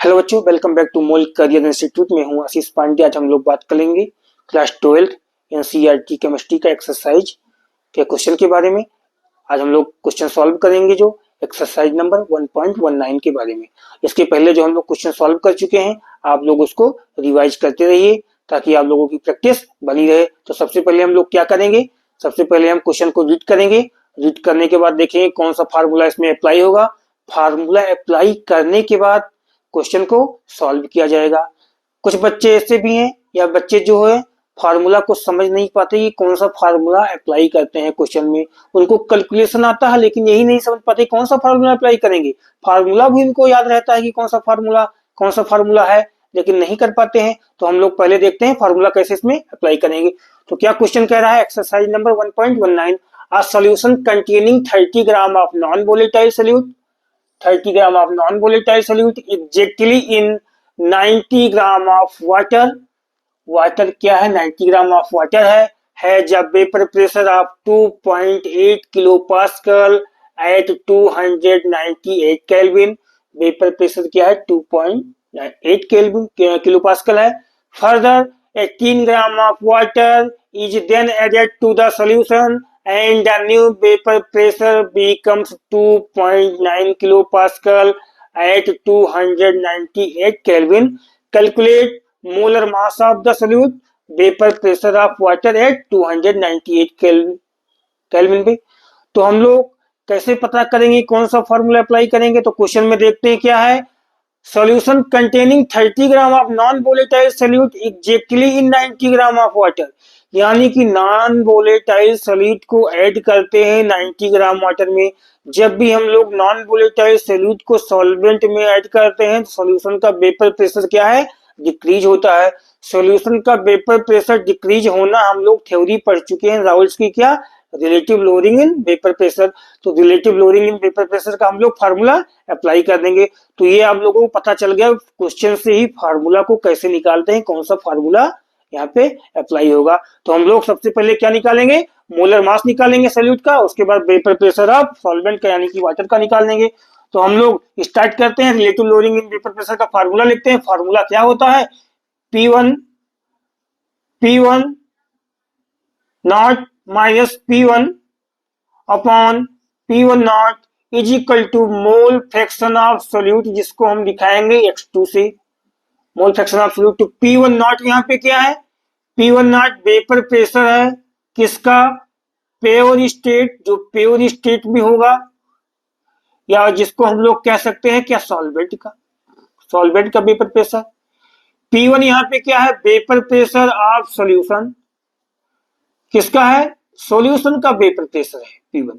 Hello बच्चों, welcome back to Mol career institute में हूं आशीष पांडे। आज हम लोग बात करेंगे क्लास 12 एनसीईआरटी केमिस्ट्री का एक्सरसाइज के क्वेश्चन के बारे में। आज हम लोग क्वेश्चन सॉल्व करेंगे जो एक्सरसाइज नंबर 1.19 के बारे में। इसके पहले जो हम लोग क्वेश्चन सॉल्व कर चुके हैं, आप लोग उसको रिवाइज करते रहिए ताकि आप लोगों की प्रैक्टिस बनी रहे। तो सबसे पहले हम लोग क्या करेंगे, सबसे पहले हम क्वेश्चन को रीड करेंगे। रीड करने के बाद देखेंगे कौन सा फार्मूला इसमें अप्लाई होगा। फार्मूला अप्लाई करने के बाद क्वेश्चन को सॉल्व किया जाएगा। कुछ बच्चे ऐसे भी हैं या बच्चे जो है फार्मूला को समझ नहीं पाते कि कौन सा फार्मूला अप्लाई करते हैं क्वेश्चन में। उनको कैलकुलेशन आता है लेकिन यही नहीं समझ पाते कौन सा फार्मूला अप्लाई करेंगे। फार्मूला भी उनको याद रहता है कि कौन सा फार्मूला है, लेकिन नहीं कर पाते हैं। तो हम लोग पहले देखते हैं फार्मूला कैसे इसमें अप्लाई करेंगे। तो क्या क्वेश्चन कह रहा है, exercise number 1.19, a solution containing 30 gram of non volatile solute 30 gram of non-volatile solute exactly in 90 gram of water। Water क्या है, 90 ग्राम ऑफ वाटर है जब vapour pressure of 2.8 kilo pascal at 298 kelvin. Vapour pressure क्या है, 2.8 kelvin kilo pascal है। Further 18 gram of water is then added to the solution and the new vapor pressure becomes 2.9 kilopascal at 298 Kelvin. Calculate molar mass of the solute, vapor pressure of water at 298 Kelvin पे। तो हम लोग कैसे पता करेंगे कौन सा formula apply करेंगे। तो क्वेश्चन में देखते हैं क्या है, solution containing 30 gram of non volatile solute exactly in 90 gram of water. यानी कि नॉन वोलेटाइल सोल्यूट को ऐड करते हैं 90 ग्राम वाटर में। जब भी हम लोग नॉन वोलेटाइल सोल्यूट को सॉल्वेंट में ऐड करते हैं तो सॉल्यूशन का वेपर प्रेशर क्या है, डिक्रीज होता है। सॉल्यूशन का वेपर प्रेशर डिक्रीज होना हम लोग थ्योरी पढ़ चुके हैं, राउल्स की क्या, relative lowering in vapour pressure. तो relative lowering in vapour pressure का हम लोग फार्मूला अप्लाई कर देंगे। तो ये आप लोगों को पता चल गया क्वेश्चन से ही फार्मूला को कैसे निकालते हैं, कौन सा फार्मूला यहाँ पे अप्लाई होगा। तो हम लोग सबसे पहले क्या निकालेंगे, मोलर मास निकालेंगे सोल्यूट का, उसके बाद वेपर प्रेशर ऑफ सॉल्वेंट का यानी कि वाटर का निकाल देंगे। तो हम लोग स्टार्ट करते हैं, relative lowering in vapour pressure का फार्मूला लिखते हैं। फार्मूला क्या होता है, P1 not minus P1 upon P1 not is equal to mole fraction of solute, जिसको हम दिखाएंगे X2 से। Mole fraction of solute. तो P1 नॉट यहाँ पे क्या है, P1 नॉट वेपर प्रेशर है किसका, प्योर स्टेट, जो प्योर स्टेट में होगा, या जिसको हम लोग कह सकते हैं क्या, सॉल्वेंट का, सॉल्वेंट का वेपर प्रेशर। P1 यहाँ पे क्या है, वेपर प्रेशर ऑफ सॉल्यूशन, किसका है, सॉल्यूशन का वेपर प्रेशर है P1।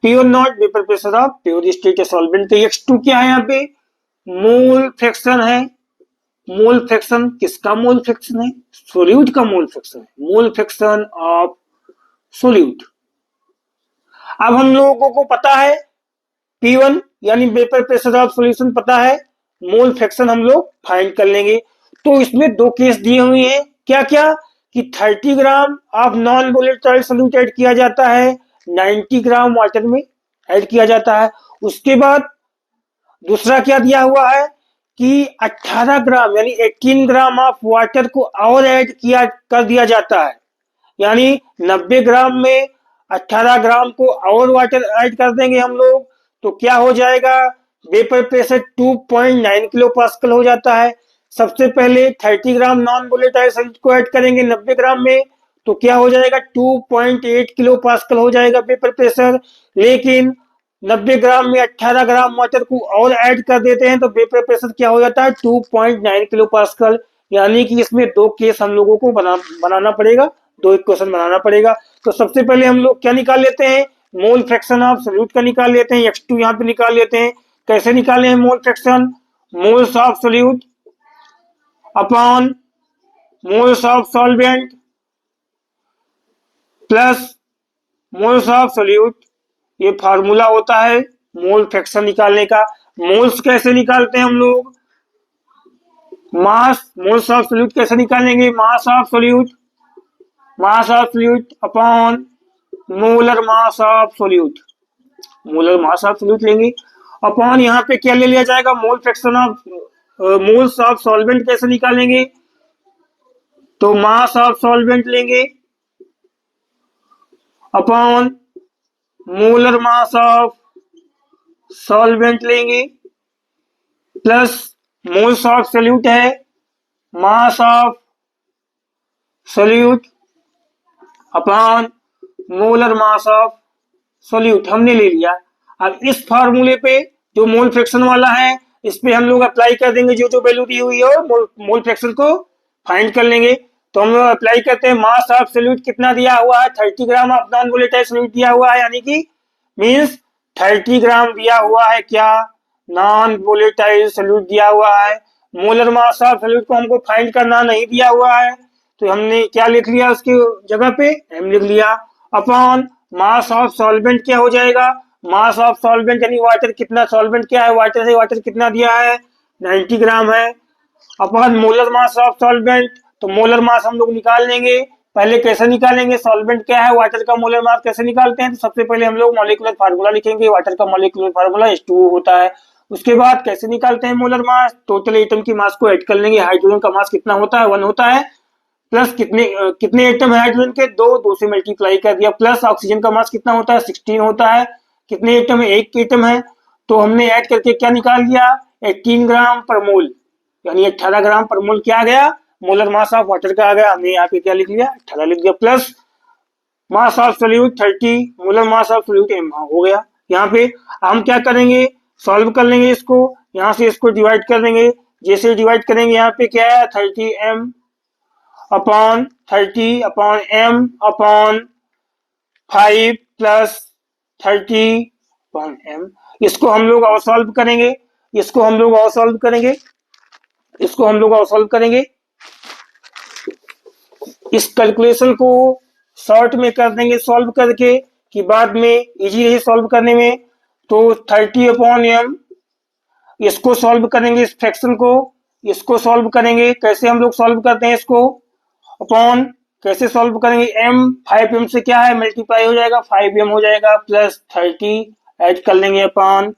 P1 not vapour pressure of pure state या सॉल्वेंट। तो X2 क्या है यहाँ पे, मोल फ्रैक्शन है। मोल फ्रैक्शन किसका, मोल फ्रैक्शन है सोल्यूट का, मोल फ्रैक्शन है, मोल फ्रैक्शन ऑफ सोल्यूट। अब हम लोगों को पता है P1 यानी वेपर प्रेशर ऑफ सॉल्यूशन पता है, मोल फ्रैक्शन हम लोग फाइंड कर लेंगे। तो इसमें दो केस दिए हुए हैं, क्या क्या, कि 30 gram of non volatile solute add किया जाता है 90 ग्राम वाटर में ऐड किया जाता है। उसके बाद दूसरा क्या दिया हुआ है कि 18 ग्राम यानी 18 ग्राम ऑफ वाटर को और ऐड किया कर दिया जाता है, यानी 90 ग्राम में 18 ग्राम को और वाटर ऐड कर देंगे हम लोग। तो क्या हो जाएगा, वेपर प्रेशर 2.9 किलो पास्कल हो जाता है। सबसे पहले 30 ग्राम नॉन वोलेटाइल सोल्यूट को ऐड करेंगे 90 ग्राम में, तो क्या हो जाएगा, 2.8 किलो पास्कल हो जाएगा वेपर प्रेशर। लेकिन 90 ग्राम में 18 ग्राम वाटर को और ऐड कर देते हैं तो वेपर प्रेशर क्या हो जाता है, 2.9 किलो पास्कल। यानी कि इसमें दो केस हम लोगों को बनाना पड़ेगा, दो इक्वेशन बनाना पड़ेगा। तो सबसे पहले हम लोग क्या निकाल लेते हैं, मोल फ्रैक्शन ऑफ सोल्यूट का निकाल लेते हैं, X2 यहाँ पे निकाल लेते हैं। कैसे निकाले हैं mole fraction, moles of solute upon moles of solvent plus moles of solute, ये फार्मूला होता है मोल फ्रैक्शन निकालने का। मोल्स कैसे निकालते हैं हम लोग, मास, मोल्स ऑफ सोल्यूट कैसे निकालेंगे, mass of solute upon molar mass of solute, molar mass of solute लेंगे अपॉन यहाँ पे क्या ले लिया जाएगा, मोल fraction of moles of solvent कैसे निकालेंगे? तो मास ऑफ सॉल्वेंट लेंगे upon molar mass of solvent लेंगे प्लस मोल्स ऑफ सोल्यूट है mass of solute upon molar mass of solute हमने ले लिया। अब इस फार्मूले पे जो मोल फ्रैक्शन वाला है इस पे हम लोग अप्लाई कर देंगे जो जो वैल्यू दी हुई है मोल फ्रैक्शन को फाइंड कर लेंगे। तो हम लोग अप्लाई करते हैं मास ऑफ सोल्यूट कितना दिया हुआ है 30 gram of non volatile solute दिया हुआ है यानी कि मींस 30 ग्राम दिया हुआ है क्या नॉन वोलेटाइल सोल्यूट दिया हुआ है। मोलर मास ऑफ सोल्यूट को हमको फाइंड करना नहीं दिया हुआ है तो हमने क्या लिख लिया उसकी जगह पे m लिख लिया अपॉन मास ऑफ सॉल्वेंट क्या हो जाएगा मास ऑफ सॉल्वेंट यानी वाटर कितना सॉल्वेंट क्या है वाटर है वाटर कितना दिया है 90 ग्राम है upon molar mass of solvent. तो मोलर मास हम लोग निकाल लेंगे। पहले कैसे निकालेंगे सॉल्वेंट क्या है वाटर का मोलर मास कैसे निकालते हैं तो सबसे पहले हम लोग मॉलिक्यूलर फार्मूला लिखेंगे वाटर का मॉलिक्यूलर फार्मूला H2O होता है। उसके बाद कैसे निकालते हैं मोलर मास टोटल एटम की मास को ऐड कर लेंगे हाइड्रोजन का मास कितना होता है 1 होता है प्लस कितने एटम है हाइड्रोजन के दो से मल्टीप्लाई कर दिया प्लस ऑक्सीजन का मास कितना होता है 16 होता है कितने एटम है एक एटम है तो हमने ऐड करके क्या निकाल लिया 18 ग्राम पर मोल यानी 18 ग्राम पर मोल क्या आ गया मोलर मास ऑफ वाटर का आ गया हमने यहाँ पे क्या लिख लिया 18 लिख दिया plus mass of solute 30 molar mass of solute m हो गया। यहाँ पे हम क्या करेंगे सॉल्व कर लेंगे इसको यहाँ से इसको डिवाइड कर देंगे जैसे डिवाइड करेंगे यहाँ पे क्या है 30m upon 30 upon m upon 5 plus 30 upon m इसको हम लोग और सॉल्व करेंगे इसको हम लोग और सॉल्व करेंगे इसको हम लोग और सॉल्व करेंगे इस कैलकुलेशन को शॉर्ट में कर देंगे सॉल्व करके कि बाद में इजी रहे सॉल्व करने में। तो 30 अपॉन m इसको सॉल्व करेंगे इस फ्रैक्शन को इसको सॉल्व करेंगे कैसे हम लोग सॉल्व करते हैं इसको अपॉन कैसे सॉल्व करेंगे m 5m से क्या है मल्टीप्लाई हो जाएगा 5m हो जाएगा प्लस 30 ऐड कर लेंगे अपॉन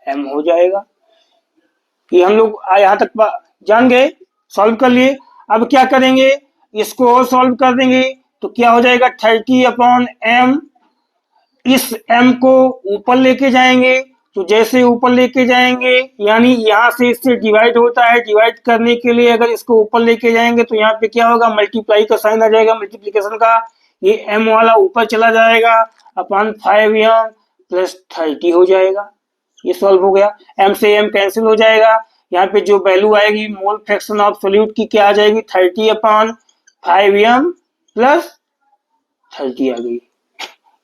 m हो जाएगा। ये हम लोग यहाँ तक जान गए सॉल्व कर लिए। अब क्या करेंगे इसको और सॉल्व कर देंगे तो क्या हो जाएगा 30 अपॉन m इस m को ऊपर लेके जाएंगे तो जैसे ऊपर लेके जाएंगे यानी यहाँ से इससे डिवाइड होता है डिवाइड करने के लिए अगर इसको ऊपर लेके जाएंगे तो यहाँ पे क्या होगा मल्टीप्लाई का साइन आ जाएगा मल्टीप्लीकेशन का ये m वाला ऊपर चला जाएगा अपॉन 5m प्लस 30 हो जाएगा। ये सॉल्व हो गया m से m कैंसिल हो जाएगा यहाँ पे जो वैल्यू आएगी मोल फ्रैक्शन ऑफ सोल्यूट की क्या आ जाएगी 30 अपॉन 5m प्लस 30 आ गई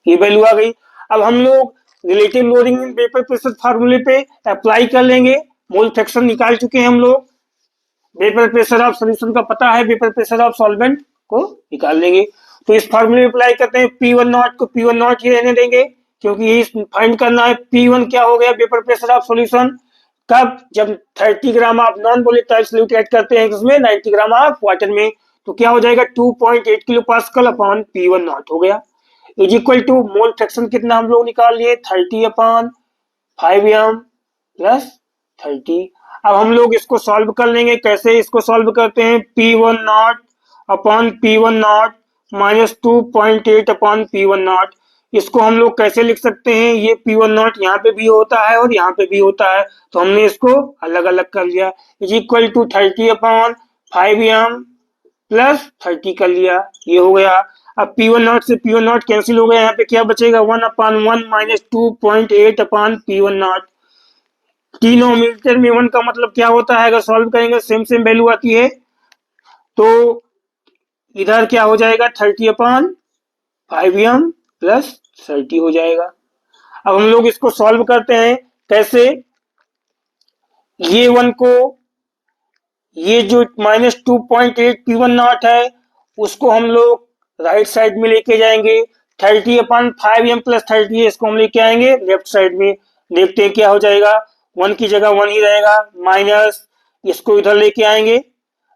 ये वैल्यू आ गई। अब हम लोग रिलेटिव लोडिंग इन वेपर प्रेशर फार्मूले पे अप्लाई कर लेंगे मोल फ्रैक्शन निकाल चुके हैं हम लोग वेपर प्रेशर ऑफ सॉल्यूशन का पता है वेपर प्रेशर ऑफ सॉल्वेंट को निकाल लेंगे। तो इस फार्मूले में अप्लाई करते हैं P1 नॉट को P1 नॉट ही रहने देंगे क्योंकि यही फाइंड करना है P1 क्या हो गया वेपर प्रेशर ऑफ सॉल्यूशन कब जब 30 gram of non volatile solute add करते हैं इसमें 90 ग्राम ऑफ वाटर में तो क्या हो जाएगा 2.8 kilo pascal upon P1 not हो गया is equal to mole fraction कितना हम लोग निकाल लिए 30 अपॉन 5m प्लस 30। अब हम लोग इसको सॉल्व कर लेंगे कैसे इसको सॉल्व करते हैं P1 not upon P1 not minus 2.8 upon P1 not इसको हम लोग कैसे लिख सकते हैं ये P1 नॉट यहाँ पे भी होता है और यहाँ पे भी होता है तो हमने इसको अलग अलग कर लिया is equal to 30 upon 5m plus 30 कर लिया ये हो गया। अब P1 नॉट से P1 नॉट कैंसिल हो गया यहाँ पे क्या बचेगा 1 upon 1 minus 2.8 upon P1 not denominator में 1 का मतलब क्या होता है अगर सॉल्व करेंगे सेम सेम वैल्यू आती है तो इधर क्या हो जाएगा 30 अपॉन 5m प्लस 30 हो जाएगा। अब हम लोग इसको सॉल्व करते हैं कैसे ये 1 को ये जो माइनस 2.8 P1 नॉट है उसको हम लोग राइट साइड में लेके जाएंगे 30 अपॉन 5m प्लस 30 इसको हम लेके आएंगे लेफ्ट साइड में देखते हैं क्या हो जाएगा 1 की जगह 1 ही रहेगा माइनस इसको इधर लेके आएंगे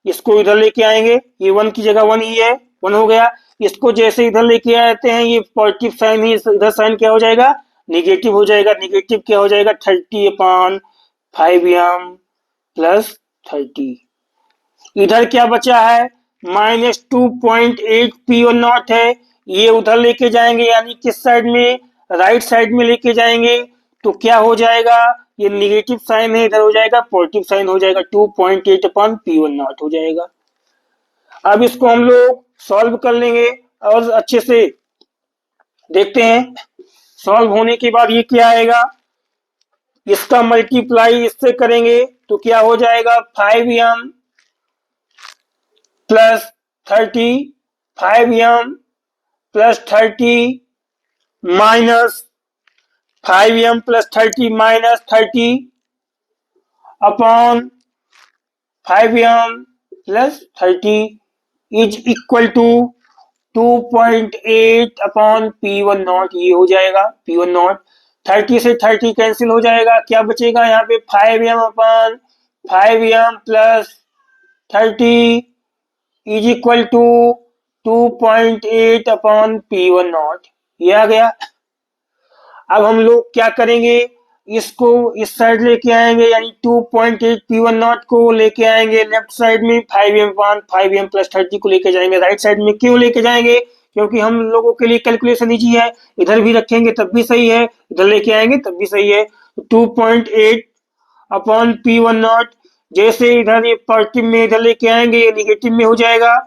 इसको इधर लेके आएंगे ये 1 की जगह 1 ही है 1 हो गया इसको जैसे इधर लेके आते हैं ये पॉजिटिव साइन ही इधर साइन क्या हो जाएगा निगेटिव हो जाएगा निगेटिव क्या हो जाएगा 30 अपॉन 5m प्लस 30। इधर क्या बचा है, -2.8 P1 है, ये उधर लेके जाएंगे यानी किस साइड में, राइट साइड में लेके जाएंगे, तो क्या हो जाएगा, ये निगेटिव साइन है, इधर हो जाएगा पॉजिटिव साइन हो जाएगा, 2.8 अपॉन P1 हो जाएगा। अब इसको हम लोग सॉल्व कर लेंगे और अच्छे से देखते हैं। सॉल्व होने के बाद ये क्या आएगा, इसका मल्टीप्लाई इससे करेंगे तो क्या हो जाएगा, 5m plus 30, 5m plus 30 minus 5m plus 30 minus 30 upon 5m plus 30 is equal to 2.8 upon P1 ये हो जाएगा P1। 30 से 30 कैंसिल हो जाएगा, क्या बचेगा यहाँ पे 5m upon 5m plus 30 is equal to 2.8 upon P1 ये आ गया। अब हम लोग क्या करेंगे, इसको इस साइड लेके आएंगे यानी 2.8 P1 को लेके आएंगे लेफ्ट साइड में, 5m अपॉन 5m प्लस 30 को लेके जाएंगे राइट साइड में। क्यों लेके जाएंगे, क्योंकि हम लोगों के लिए कैलकुलेशन इजी है, इधर भी रखेंगे तब भी सही है, इधर लेके आएंगे तब भी सही है। 2.8 अपॉन P1, जैसे इधर ये पॉजिटिव में इधर लेके आएंगे ये निगेटिव में हो जाएगा,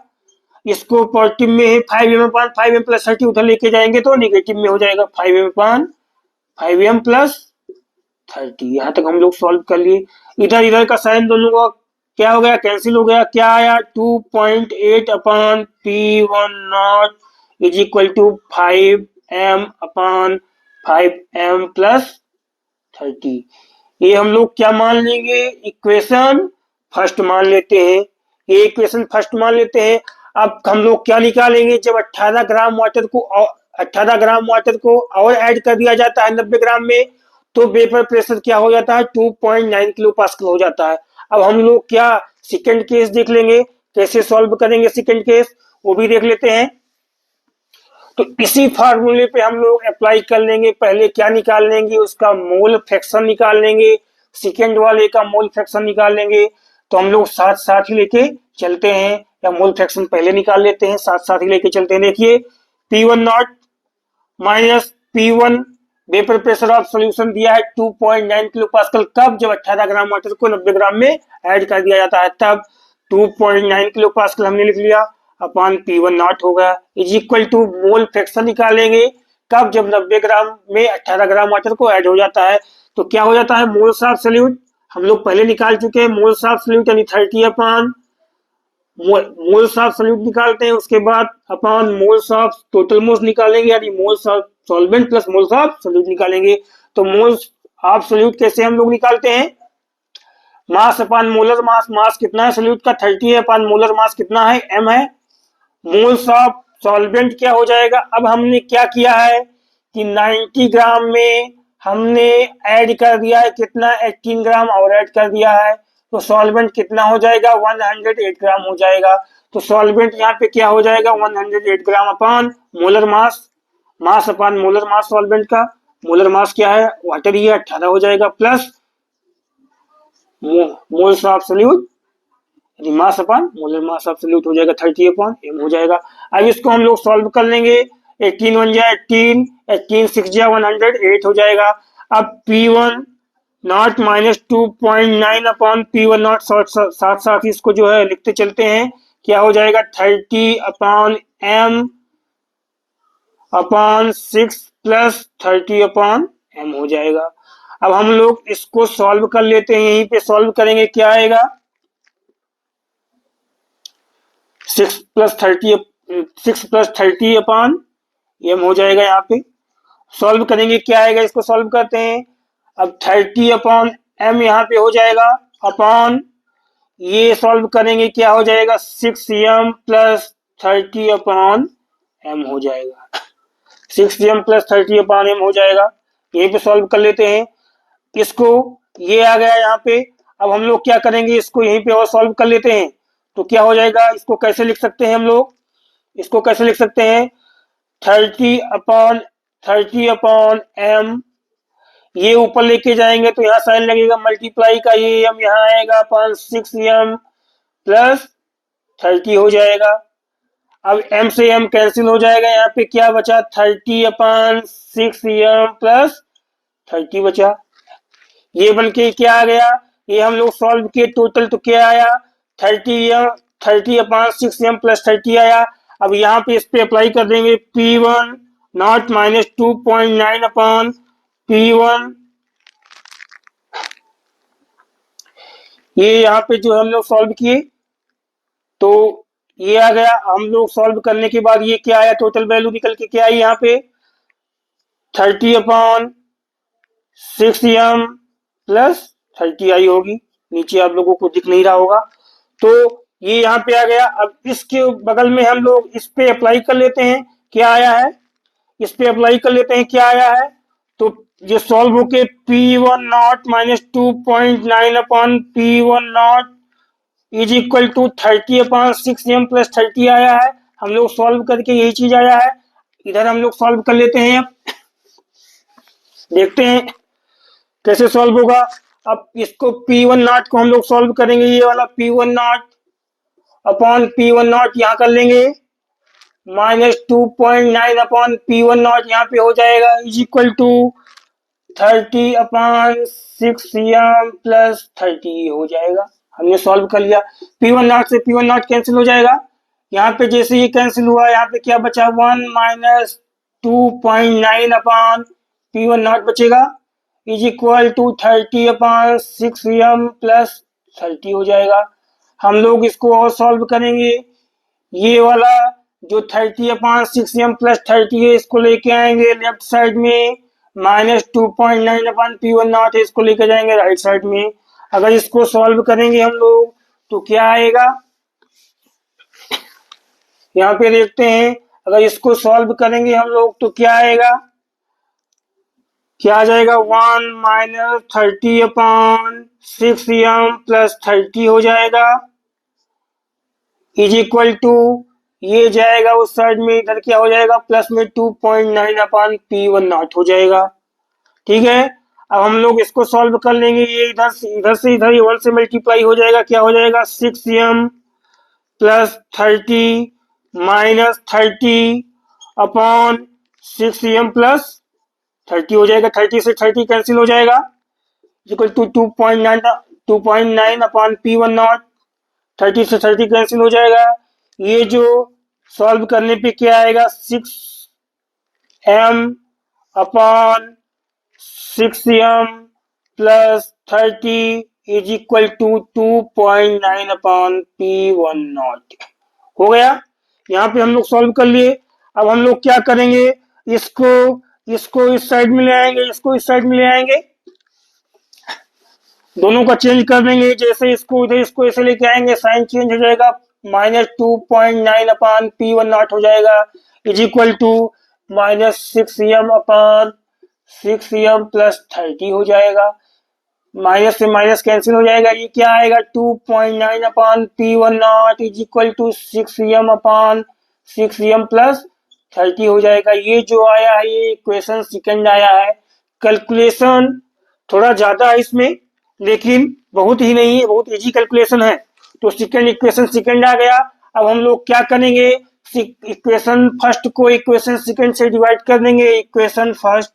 इसको पॉजिटिव में है 5m अपॉन 5m प्लस 30 उधर लेके जाएंगे तो निगेटिव में हो जाएगा 5m अपॉन 5m प्लस 30। यहाँ तक हम लोग सॉल्व कर लिए। इधर इधर का साइन दोनों का क्या हो गया, कैंसिल हो गया, क्या आया 2.8 upon P1 is equal to 5m upon 5m plus 30। ये हम लोग क्या मान लेंगे, इक्वेशन फर्स्ट मान लेते हैं, ये इक्वेशन फर्स्ट मान लेते हैं। अब हम लोग क्या निकालेंगे, जब 18 ग्राम वाटर को और ऐड कर दिया जाता है 90 ग्राम में तो वेपर प्रेशर क्या हो जाता है 2.9 किलो पास्कल हो जाता है। अब हम लोग क्या सेकंड केस देख लेंगे, कैसे सॉल्व करेंगे सेकंड केस वो भी देख लेते हैं। तो इसी फार्मूले पे हम लोग अप्लाई कर लेंगे। पहले क्या निकाल लेंगे, उसका मोल फ्रैक्शन निकाल लेंगे, सेकेंड वाले का मोल फ्रैक्शन निकाल लेंगे। तो हम लोग साथ साथ ही लेके चलते हैं, या मोल फ्रैक्शन पहले निकाल लेते हैं, साथ साथ ही लेके चलते हैं। देखिए P1 minus P1 vapour pressure of solution दिया है 2.9 किलो पास्कल, कब, जब 18 ग्राम वाटर को 90 ग्राम में ऐड कर दिया जाता है तब। 2.9 किलो पास्कल हमने लिख लिया अपॉन P1 होगा is equal to mole fraction निकालेंगे कब, जब 90 ग्राम में 18 ग्राम वाटर को ऐड हो जाता है तो क्या हो जाता है, मोल्स ऑफ सॉल्यूट हम लोग पहले निकाल चुके हैं, मोल्स ऑफ सॉल्यूट यानी 30 अपॉन मोल्स ऑफ सॉल्यूट निकालते हैं, उसके बाद upon moles of total moles निकालेंगे यानी moles of solvent plus moles of solute निकालेंगे। तो मोल्स ऑफ सॉल्यूट कैसे हम लोग निकालते हैं, मास अपॉन मोलर मास, मास कितना है सॉल्यूट का 30 है, अपॉन मोलर मास कितना है m है। मोल्स ऑफ सॉल्वेंट क्या हो जाएगा, अब हमने क्या किया है कि 90 ग्राम में हमने ऐड कर दिया है कितना, 18 ग्राम और ऐड कर दिया है, तो सॉल्वेंट कितना हो जाएगा 108 ग्राम हो जाएगा। तो सॉल्वेंट यहाँ पे क्या हो जाएगा 108 ग्राम upon molar mass, mass upon molar mass solvent का, मोलर मास क्या है वाटर ही है 18 हो जाएगा, plus moles of solute mass upon molar mass of solute हो जाएगा 30 अपॉन m हो जाएगा। अब इसको हम लोग सॉल्व कर लेंगे, 18 1 जा 18, 18 6 जा 108 हो जाएगा। अब P1 माइनस 2.9 अपॉन P1 साथ साथ इसको जो है लिखते चलते हैं, क्या हो जाएगा 30 upon m upon 6 plus 30 upon m हो जाएगा। अब हम लोग इसको सॉल्व कर लेते हैं, यहीं पे सॉल्व करेंगे, क्या आएगा 6 प्लस 30 अपॉन m हो जाएगा। यहाँ पे सॉल्व करेंगे, क्या आएगा, इसको सॉल्व करते हैं। अब 30 अपॉन m यहाँ पे हो जाएगा अपॉन ये सॉल्व करेंगे, क्या हो जाएगा 6m प्लस 30 अपॉन m हो जाएगा, 6m प्लस 30 अपॉन m हो जाएगा। यहीं पे सॉल्व कर लेते हैं इसको, ये आ गया यहाँ पे। अब हम लोग क्या करेंगे, इसको यहीं पे और सॉल्व कर लेते हैं, तो क्या हो जाएगा, इसको कैसे लिख सकते हैं हम लोग, इसको कैसे लिख सकते हैं 30 अपॉन m ये ऊपर लेके जाएंगे तो यहाँ साइन लगेगा मल्टीप्लाई का, ये एम यहाँ आएगा अपन 6m प्लस 30 हो जाएगा। अब m से m कैंसिल हो जाएगा, यहाँ पे क्या बचा 30/6m प्लस 30 बचा। ये बन के क्या आ गया, ये हम लोग सॉल्व किए टोटल तो क्या आया 30/6m प्लस 30 आया। अब यहाँ पे इस पे अप्लाई कर देंगे P1 नॉट माइनस 2.9/P1। ये यहाँ पे जो हम लोग सॉल्व किए तो ये आ गया। हम लोग सॉल्व करने के बाद ये क्या आया, टोटल वैल्यू निकल के क्या आई यहाँ पे 30/6m प्लस 30 आई होगी, नीचे आप लोगों को दिख नहीं रहा होगा। तो ये यहाँ पे आ गया। अब इसके बगल में हम लोग इस पे अप्लाई कर लेते हैं क्या आया है, इस पे अप्लाई कर लेते हैं क्या आया है। तो ये सॉल्व होके P1 not minus 2.9/P1 not is equal to 30/6m plus 30 आया है। हम लोग सॉल्व करके यही चीज आया है, इधर हम लोग सॉल्व कर लेते हैं। देखते हैं कैसे सॉल्व होगा। अब इसको P1 नॉट को हम लोग सॉल्व करेंगे, ये वाला P1 not upon P1 not यहाँ कर लेंगे माइनस 2.9/P1 नॉट यहाँ पे हो जाएगा is equal to 30/6m plus 30 हो जाएगा। हमने सॉल्व कर लिया। P1 नॉट से P1 नॉट कैंसिल हो जाएगा, यहाँ पे जैसे ये कैंसिल हुआ यहाँ पे क्या बचा 1 माइनस 2.9/P1 नॉट बचेगा is equal to 30/6m plus 30 हो जाएगा। हम लोग इसको और सॉल्व करेंगे, ये वाला जो 30/6m प्लस 30 है इसको लेके आएंगे लेफ्ट साइड में, माइनस 2.9/P1 नॉट है इसको लेके जाएंगे राइट साइड में। अगर इसको सॉल्व करेंगे हम लोग तो क्या आएगा, यहाँ पे देखते हैं। अगर इसको सॉल्व करेंगे हम लोग तो क्या आएगा, क्या आ जाएगा 1 माइनस 30/6m प्लस 30 हो जाएगा इज इक्वल टू, ये जाएगा उस साइड में, इधर क्या हो जाएगा प्लस में 2.9/P1 नॉट हो जाएगा। ठीक है, अब हम लोग इसको सॉल्व कर लेंगे, ये इधर से इधर 1 से मल्टीप्लाई हो जाएगा, क्या हो जाएगा 6m plus 30 minus 30 upon 6m plus 30 हो जाएगा। 30 से 30 कैंसिल हो जाएगा इक्वल टू 2.9/P1 नॉट। 30 से 30 कैंसिल हो जाएगा। ये जो सॉल्व करने पे क्या आएगा 6m upon 6m plus 30 is equal to 2.9/P1 not हो गया। यहाँ पे हम लोग सॉल्व कर लिए। अब हम लोग क्या करेंगे, इसको इस साइड में ले आएंगे, इसको इस साइड में ले आएंगे, दोनों का चेंज कर देंगे। जैसे इसको इधर इसको ऐसे लेके आएंगे साइन चेंज हो जाएगा, माइनस 2.9/P1 नॉट हो जाएगा is equal to minus 6m upon 6m plus 30 हो जाएगा। माइनस से माइनस कैंसिल हो जाएगा, ये क्या आएगा 2.9/P1 not is equal to 6m upon 6m plus 30 हो जाएगा। ये जो आया है ये इक्वेशन सेकंड आया है। कैलकुलेशन थोड़ा ज्यादा है इसमें, लेकिन बहुत ही नहीं है, बहुत इजी कैलकुलेशन है। तो सेकंड इक्वेशन सेकंड आ गया। अब हम लोग क्या करेंगे, इक्वेशन फर्स्ट को इक्वेशन सेकंड से डिवाइड कर देंगे। Equation first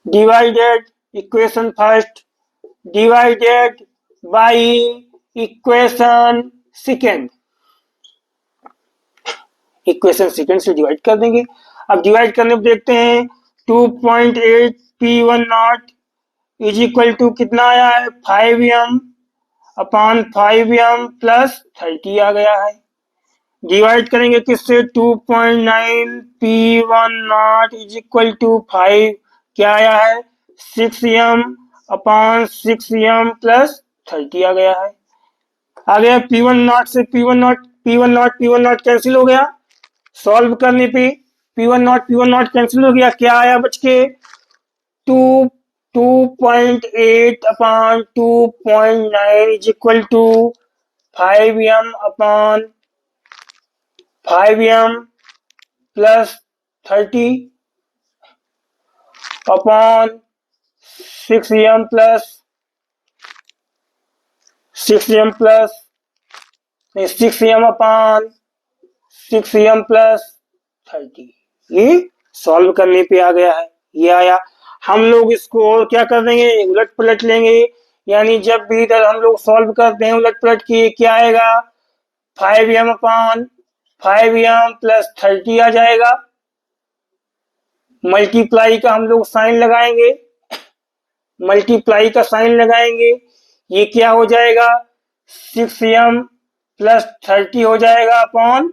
divided equation first divided by equation second, equation second से डिवाइड कर देंगे। अब डिवाइड करने पर देखते हैं 2.8P1 not is equal to कितना आया है 5m अपॉन 5m प्लस 30 आ गया है। डिवाइड करेंगे किससे 2.9P1 not is equal to 5 क्या आया है 6m अपॉन 6m प्लस 30 आ गया है। आ गया P1 नॉट से P1 नॉट कैंसिल हो गया। सॉल्व करने पे P1 नॉट कैंसिल हो गया, क्या आया बच के 2.8 upon 2.9 is equal to 5m upon 5m plus 30 upon 6m plus 6m upon 6m plus 30। ये सॉल्व करने पे आ गया है, ये आया। हम लोग इसको और क्या कर देंगे, उलट पलट लेंगे, यानी जब भी इधर हम लोग सॉल्व करते हैं उलट पलट किए, क्या आएगा 5m अपॉन 5m प्लस 30 आ जाएगा। मल्टीप्लाई का हम लोग साइन लगाएंगे, मल्टीप्लाई का साइन लगाएंगे, ये क्या हो जाएगा 6m प्लस 30 हो जाएगा अपॉन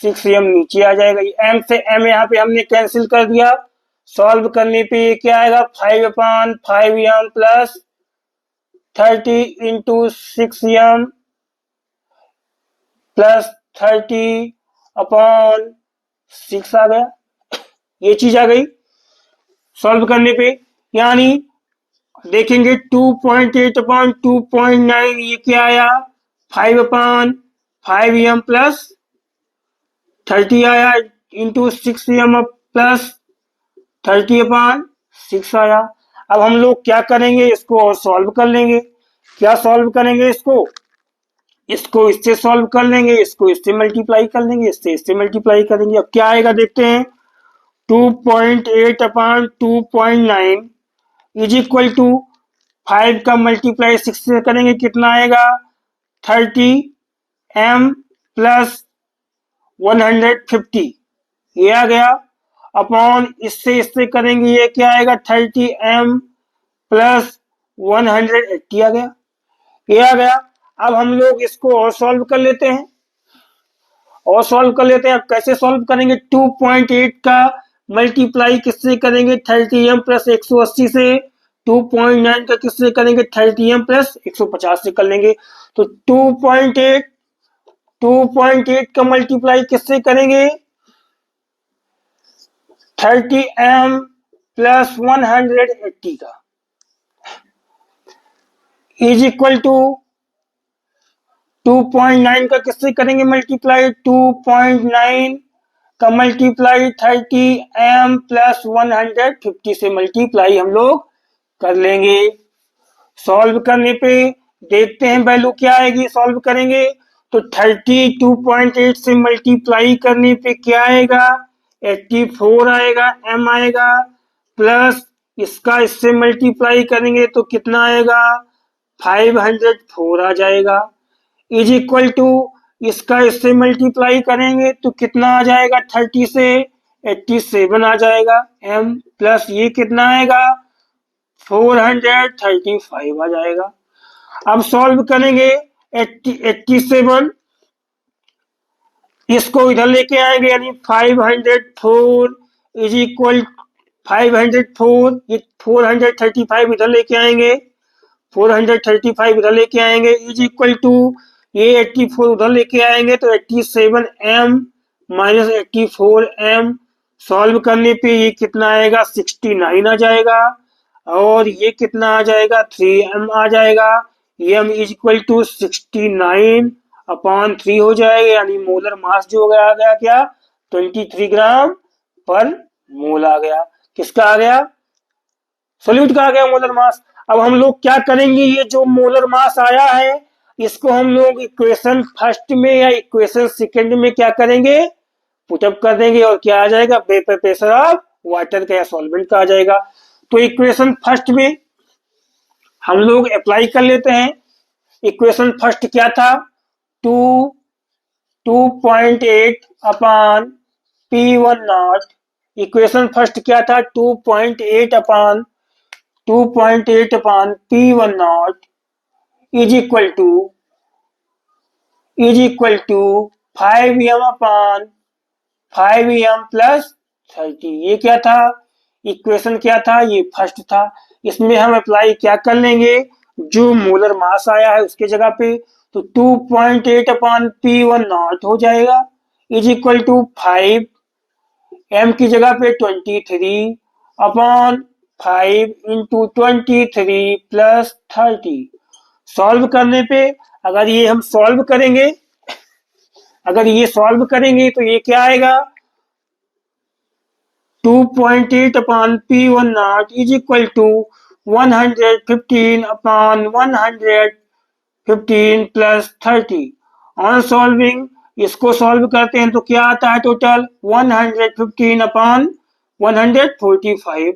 6m नीचे आ जाएगा, m से m यहाँ पे हमने कैंसिल कर दिया। सॉल्व करने पे ये क्या आएगा 5 upon 5m plus 30 into 6m plus 30 upon 6 आ गया, ये चीज आ गई सॉल्व करने पे। यानी देखेंगे 2.8 अपॉन 2.9, ये क्या आया 5 अपॉन 5m प्लस 30 आया इंटू 6m प्लस 30 अपॉन 6 आया। अब हम लोग क्या करेंगे, इसको और सॉल्व कर लेंगे। क्या सॉल्व करेंगे इसको, इसको इससे सॉल्व कर लेंगे, इसको इससे मल्टीप्लाई कर लेंगे, इससे इससे मल्टीप्लाई करेंगे। अब क्या आएगा देखते हैं, 2.8 अपॉन 2.9 इज इक्वल टू 5 का मल्टीप्लाई 6 से करेंगे, कितना आएगा 30m प्लस 150, ये आ गया। अपॉन इससे इससे करेंगे, ये क्या आएगा 30m प्लस 180 आ गया, ये आ गया। अब हम लोग इसको और सॉल्व कर लेते हैं, और सॉल्व कर लेते हैं। अब कैसे सॉल्व करेंगे, 2.8 का मल्टीप्लाई किससे करेंगे 30m प्लस 180 से, 2.9 का किससे करेंगे 30m प्लस 150 से कर लेंगे। तो 2.8 का मल्टीप्लाई किससे करेंगे 30m प्लस 180 का इज इक्वल टू 2.9 का किससे करेंगे मल्टीप्लाई, 2.9 का मल्टीप्लाई 30m प्लस 150 से मल्टीप्लाई हम लोग कर लेंगे। सॉल्व करने पे देखते हैं वैल्यू क्या आएगी, सॉल्व करेंगे तो 32.8 से मल्टीप्लाई करने पे क्या आएगा 84 आएगा, m आएगा, प्लस इसका इससे मल्टीप्लाई करेंगे तो कितना आएगा 504 आ जाएगा, इज इक्वल टू इसका इससे मल्टीप्लाई करेंगे तो कितना आ जाएगा 30 से 87 आ जाएगा, m प्लस ये कितना आएगा 435 आ जाएगा। अब सॉल्व करेंगे 87, इसको इधर लेके आएंगे, यानी 504 इज इक्वल 504, ये 435 इधर लेके आएंगे, 435 इधर लेके आएंगे इज इक्वल टू ये 84 उधर लेके आएंगे तो 87m माइनस 84m। सॉल्व करने पे ये कितना आएगा 69 आ जाएगा, और ये कितना आ जाएगा 3m आ जाएगा, m is equal to 69 upon 3 हो जाएगा, यानी मोलर मास जो आ गया क्या 23 ग्राम पर मोल आ गया। किसका आ गया, सोल्यूट का आ गया मोलर मास। अब हम लोग क्या करेंगे, ये जो मोलर मास आया है इसको हम लोग इक्वेशन फर्स्ट में या इक्वेशन सेकंड में क्या करेंगे पुटअप कर देंगे, और क्या आ जाएगा वेपर प्रेशर ऑफ वाटर का या सॉल्वेंट का आ जाएगा। तो इक्वेशन फर्स्ट में हम लोग अप्लाई कर लेते हैं। इक्वेशन फर्स्ट क्या था 2.8 upon P1 not, equation first क्या था 2.8 upon P1 not is equal to 5m upon 5m plus 30। ये क्या था इक्वेशन क्या था, ये फर्स्ट था। इसमें हम अप्लाई क्या कर लेंगे, जो मोलर मास आया है उसके जगह पे, तो 2.8 अपॉन P1 नॉट हो जाएगा इज इक्वल टू 5, m की जगह पे 23 अपॉन 5 इंटू 23 प्लस 30। सॉल्व करने पे अगर ये हम सॉल्व करेंगे, अगर ये सॉल्व करेंगे तो ये क्या आएगा 2.8 upon P1 naught is equal to 115 upon 115 plus 30. On solving इसको सॉल्व करते हैं तो क्या आता है टोटल 115 अपॉन 145।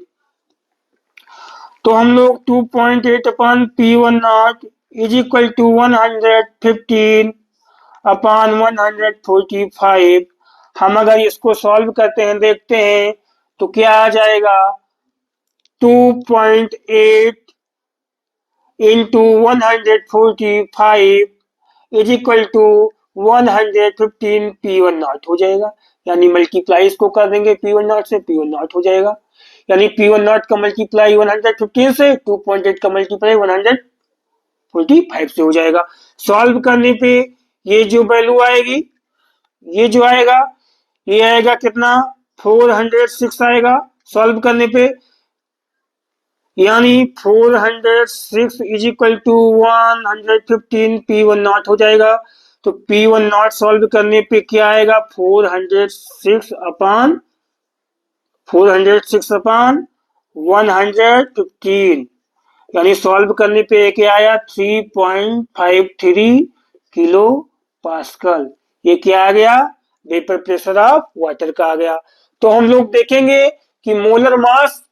तो हम लोग 2.8 upon P1 not is equal to 115 upon 145। हम अगर इसको सॉल्व करते हैं देखते हैं तो क्या आ जाएगा 2.8 into 145 is equal to 115 P1 not हो जाएगा। यानी मल्टीप्लाई इसको कर देंगे P1 नॉट से, P1 नॉट हो जाएगा। यानी P1 नॉट का मल्टीप्लाई 115 से, 2.8 का मल्टीप्लाई 145 से हो जाएगा। सॉल्व करने पे ये जो वैल्यू आएगी, ये जो आएगा, ये आएगा कितना 406 आएगा सॉल्व करने पे। यानी 406 is equal to 115 P1 not हो जाएगा। तो P1 नॉट सॉल्व करने पे क्या आएगा 406 अपॉन 115, यानी सॉल्व करने पे क्या आया 3.53 किलो पास्कल। ये क्या आ गया वेपर प्रेशर ऑफ वाटर का आ गया। तो हम लोग देखेंगे कि मोलर मास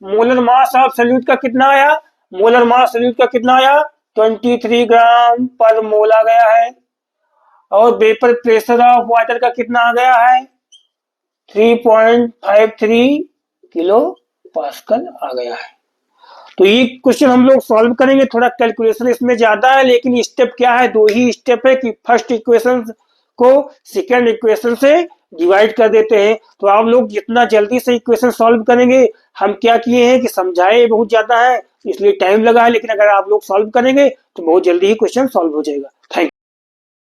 ऑफ सॉल्यूट का कितना आया। मोलर मास सॉल्यूट का कितना आया 23 ग्राम पर मोल आ गया है। और वेपर प्रेशर ऑफ वाटर का कितना आ गया है 3.53 किलो पास्कल आ गया है। तो ये क्वेश्चन हम लोग सॉल्व करेंगे। थोड़ा कैलकुलेशन इसमें ज्यादा है, लेकिन स्टेप क्या है, दो ही स्टेप है कि फर्स्ट इक्वेशन को सेकेंड इक्वेशन से डिवाइड कर देते हैं। तो आप लोग जितना जल्दी से इक्वेशन सॉल्व करेंगे, हम क्या किए हैं कि समझाए बहुत ज्यादा है इसलिए टाइम लगा है, लेकिन अगर आप लोग सॉल्व करेंगे तो बहुत जल्दी ही क्वेश्चन सॉल्व हो जाएगा। Thank you.